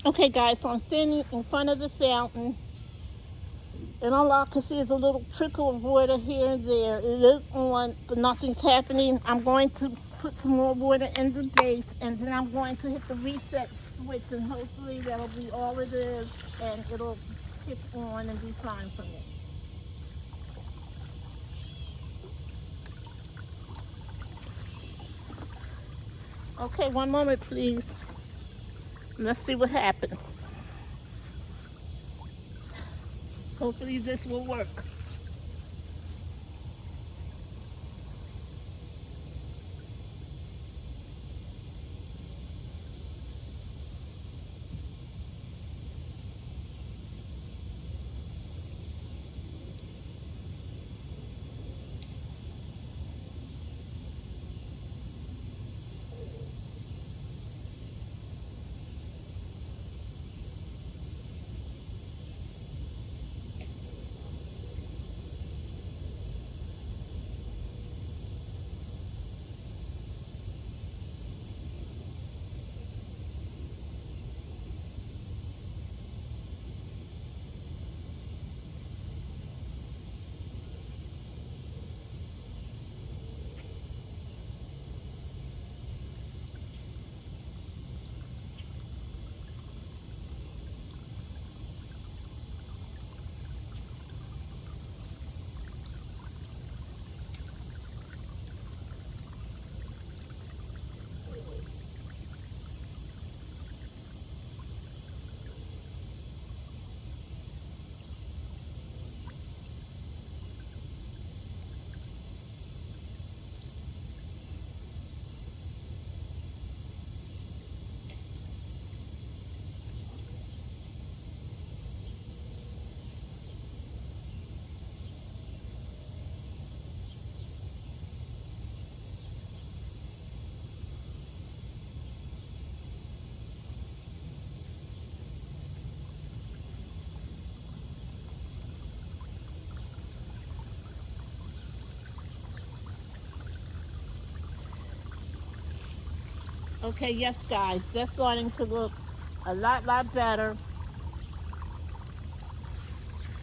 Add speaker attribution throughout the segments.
Speaker 1: Okay guys, so I'm standing in front of the fountain, and all I can see is a little trickle of water here and there. It is on, but nothing's happening. I'm going to put some more water in the base, and then I'm going to hit the reset switch, and hopefully that'll be all it is, and it'll kick on and be fine for me. Okay, one moment please. Let's see what happens. Hopefully this will work. Okay, yes guys, that's starting to look a lot better.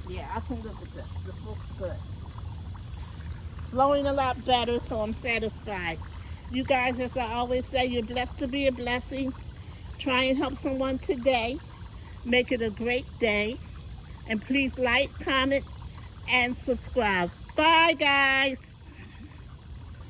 Speaker 1: Yeah, I can look at this. This looks good. Flowing a lot better, so I'm satisfied. You guys, as I always say, you're blessed to be a blessing. Try and help someone today. Make it a great day. And please like, comment, and subscribe. Bye, guys.